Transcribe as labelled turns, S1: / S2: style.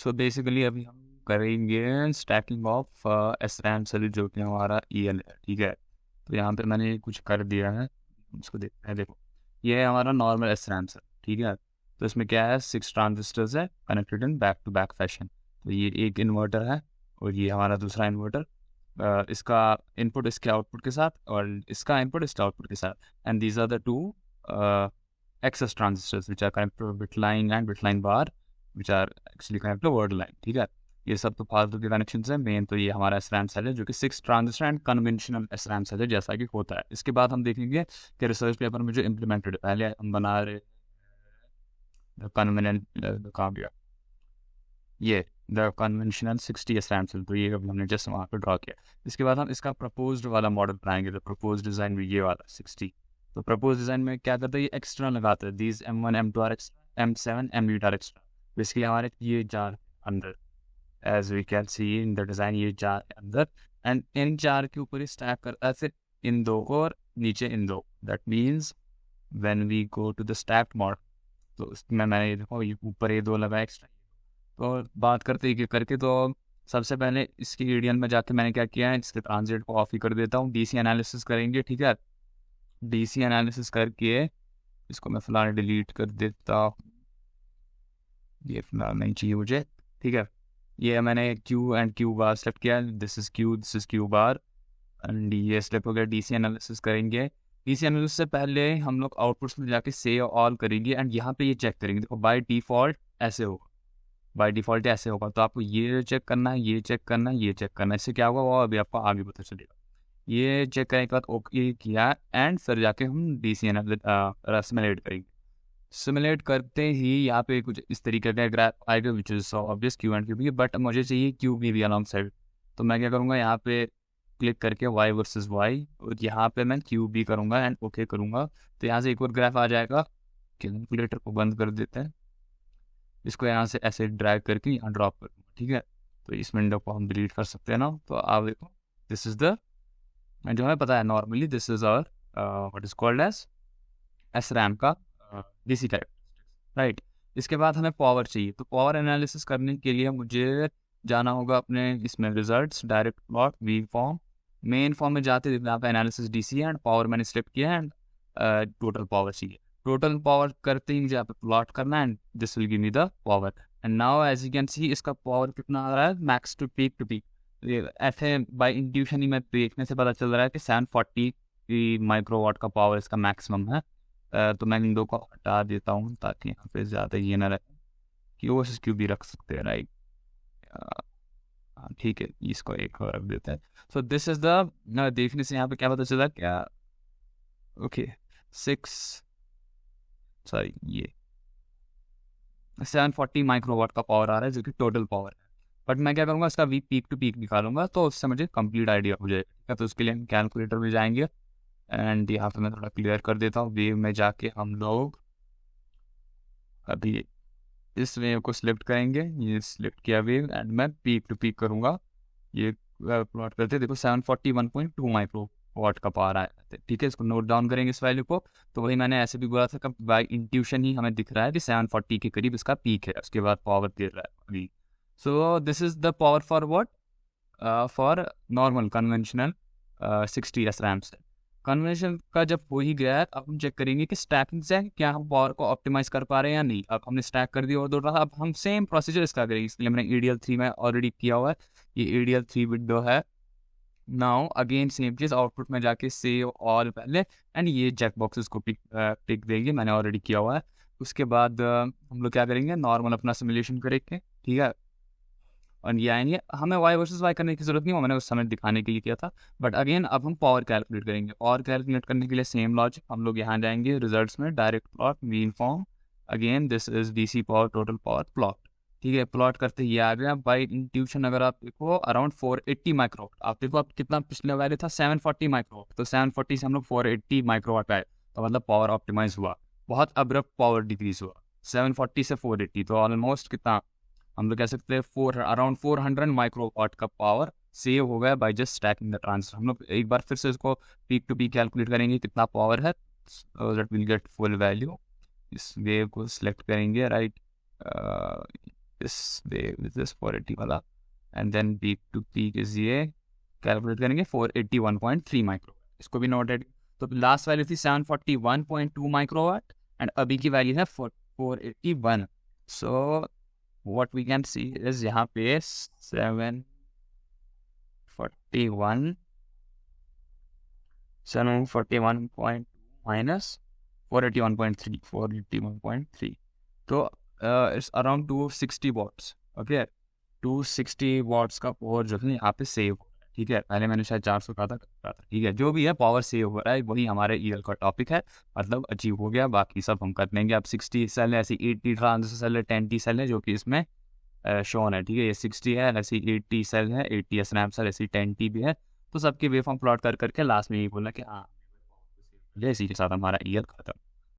S1: So basically अभी हम करेंगे स्टैकिंग ऑफ SRAM सेल जो कि हमारा EL है, ठीक है। तो यहाँ पे मैंने कुछ कर दिया है, उसको देखते हैं। देखो, ये है हमारा नॉर्मल SRAM सेल, ठीक है। तो इसमें क्या है, 6 ट्रांजिस्टर्स है connected in back to back fashion. तो ये एक इन्वर्टर है और ये हमारा दूसरा इन्वर्टर। इसका इनपुट इसके आउटपुट के साथ और इसका इनपुट इसके आउटपुट के साथ। And these are the two excess transistors which are connected to bit line and bit line bar which are actually connected to word line, ठीक है। ये सब तो फालतू के कनेक्शन है। मेन तो ये हमारा SRAM सेल है जो कि 6 transistor and conventional SRAM cell है जैसा कि होता है। इसके बाद हम देखेंगे कि रिसर्च पेपर में जो इम्प्लीमेंटेड, पहले हम बना रहे कन्वेंशनल, कहाँ गया ये, द कन्वेंशनल 60 SRAM सेल, तो ये हमने जस्ट वहाँ पर ड्रॉ किया। इसके बाद हम इसका प्रपोज्ड वाला मॉडल बनाएंगे। तो प्रपोज डिज़ाइन भी ये वाला 60। तो प्रपोज डिज़ाइन में क्या करते हैं, ये एक्स्ट्रा लगाते हैं। These M1 M2 are extra, M7 M8 are extra. Basically हमारे ये चार अंदर, as we can see in the design, ये चार अंदर एंड इन चार के ऊपर ही स्टैक करता है फिर इन दो को और नीचे इन दो। That means when we go to the stacked model, तो इसमें मैंने ये देखो, ये ऊपर ये दो लगा एक्स्ट्रा। तो बात करते ही करके, तो सबसे पहले इसकी ईडीएल में जाके मैंने क्या किया है, इसके ट्रांजिट को ऑफ ही कर देता हूँ। डीसी एनालिसिस करेंगे, ठीक है। डीसी एनालिसिस करके इसको मैं फिलहाल डिलीट कर देता हूँ, ये फिलहाल नहीं चाहिए मुझे, ठीक है। ये मैंने Q and Q bar select किया, this is Q bar and ये सेलेक्ट हो गया। डीसी एनालिसिस करेंगे। डीसी एनालिसिस से पहले हम लोग आउटपुट्स में जाके सेव ऑल करेंगे एंड यहाँ पे ये चेक करेंगे। देखो बाय डिफ़ॉल्ट ऐसे होगा, बाय डिफ़ॉल्ट ऐसे होगा। तो आपको ये चेक करना है, ये चेक करना है, ये चेक करना है। इससे क्या होगा वो अभी आपको आगे पता चलेगा। ये चेक करने के बाद ओके किया एंड फिर जाके हम डीसी एनालिसिस सिमुलेट करेंगे। सिमुलेट करते ही यहाँ पे कुछ इस तरीके का ग्राफ आएगा which is obvious Q and Q B, but मुझे चाहिए क्यू बी भी अलॉन्ग साइड। तो मैं क्या करूँगा, यहाँ पे क्लिक करके वाई वर्सेस वाई, और यहाँ पे मैं क्यू बी करूँगा एंड ओके करूँगा। तो यहाँ से एक और ग्राफ आ जाएगा। कैलकुलेटर को बंद कर देते हैं, इसको यहाँ से ऐसे ड्रैग करके यहाँ ड्रॉप कर दूँगा, ठीक है। तो इस विंडो को हम डिलीट कर सकते हैं ना। तो आप देखो, दिस इज द, जो हमें पता है normally this is our what is called as SRAM का डीसी कैरेक्टरिस्टिक्स, राइट। इसके बाद हमें पावर चाहिए। तो पावर एनालिसिस करने के लिए मुझे जाना होगा अपने इसमें results, direct plot, waveform. Main form में जाते यहाँ पे एनालिसिस डीसी एंड पावर मैंने सिलेक्ट किया एंड टोटल पावर चाहिए। टोटल पावर करते ही मुझे यहाँ पे प्लॉट करना है and this will give me the power. And now as you can see इसका पावर कितना आ रहा है, मैक्स टू पीक। ऐसे बाय इंट्यूशन ही मैं देखने से पता चल रहा है कि 740 माइक्रोवाट का पावर इसका मैक्सिमम है। तो मैं इन दो को हटा देता हूँ ताकि यहाँ पे ज़्यादा ये ना रहे। क्यू वर्सेस क्यू भी रख सकते हैं, राइट। ठीक है, इसको एक और रख देते हैं। सो दिस इज द, देखने से यहाँ पे क्या पता चला, क्या ओके ये 740 माइक्रोवाट का पावर आ रहा है जो कि टोटल पावर है। बट मैं क्या करूँगा, इसका वी पीक टू पीक निकालूंगा तो उससे मुझे कंप्लीट आइडिया हो जाएगा, ठीक है। तो उसके लिए हम कैलकुलेटर में जाएंगे एंड यहाँ पे मैं थोड़ा क्लियर कर देता हूँ। वेव में जाके हम लोग अभी इस वेव को सिलेक्ट करेंगे, ये सिलेक्ट किया वेव एंड मैं पीक टू पीक करूँगा। ये प्लॉट करते देखो 741.2 माइक्रोवाट का पावर आया है, ठीक है। इसको नोट डाउन करेंगे इस वैल्यू को। तो वही मैंने ऐसे भी बोला था कि बाई इंट्यूशन ही हमें दिख रहा है कि 740 के करीब इसका पीक है, उसके बाद पावर दे रहा है अभी। So this is the power for what, for normal conventional 60 SRAM से। कन्वेंशन का जब हो ही गया है, अब हम चेक करेंगे कि स्टैकिंग से क्या हम पावर को ऑप्टिमाइज कर पा रहे हैं या नहीं। अब हमने स्टैक कर दिया और दो रहा, अब हम सेम प्रोसीजर इसका करेंगे। इसके लिए मैंने EDL3 में ऑलरेडी किया हुआ है, ये EDL3 विंडो है। नाउ अगेन सेम चीज़, आउटपुट में जाके सेव ऑल पहले एंड ये चेक बॉक्सेस को टिक देंगे, मैंने ऑलरेडी किया हुआ है। उसके बाद हम लोग क्या करेंगे, नॉर्मल अपना सिमुलेशन करेंगे, ठीक है। और ये आएंगे, हमें वाई वर्सेस वाई करने की जरूरत नहीं, वो मैंने उस समय दिखाने के लिए किया था। बट अगेन अब हम पावर कैलकुलेट करेंगे। पावर कैलकुलेट करने के लिए सेम लॉजिक, हम लोग यहाँ जाएंगे रिजल्ट्स में, direct plot, mean form. Again this is DC power total power plot, ठीक है। प्लॉट करते ही आ गया। बाई इंट्यूशन अगर आप देखो अराउंड 480 माइक्रोवाट, आप देखो आप कितना पिछले वाले था 740 माइक्रोवाट, तो 740 से हम लोग 480 माइक्रोवाट आए, तो मतलब पावर ऑप्टिमाइज हुआ, बहुत अब्रप्ट पावर डिक्रीज हुआ 740 से 480। तो ऑलमोस्ट कितना हम लोग कह सकते हैं अराउंड 400 माइक्रोवाट का पावर सेव हो गया by just stacking the transistor. हम लोग एक बार फिर से इसको पीक टू पीक कैलकुलेट करेंगे कितना पावर है, that will get full value. इस वेव को सिलेक्ट करेंगे, right. this wave is this 480 वाला, and then peak to peak is ये कैलकुलेट करेंगे 481.3 माइक्रो, इसको भी नोटेड। तो लास्ट वैल्यू थी 741.2 माइक्रोवाट एंड अभी की वैल्यू है 481। So what we can see is यहाँ पे 741 पॉइंट माइनस 481.3 तो it's around 260 watts. Okay, 260 watts का पावर जो है यहाँ पे सेव हो रहा है। ठीक है, पहले मैंने शायद 400 कहा था। ठीक है, जो भी है पावर सेव हो रहा है, वही हमारे ईयर का टॉपिक है, मतलब अचीव हो गया। बाकी सब हम कर लेंगे। अब 60 सेल है, ऐसी 80 ट्रांजिस्टर सेल है, 10T सेल है जो कि इसमें शोन है। ठीक है, ये 60 है, ऐसी 80 सेल है, 80 SRAM सेल, ऐसी 10T भी है। तो सबके वेवफॉर्म प्लॉट कर करके लास्ट में यही बोला कि हाँ, इसी के साथ हमारा ईयर खत्म।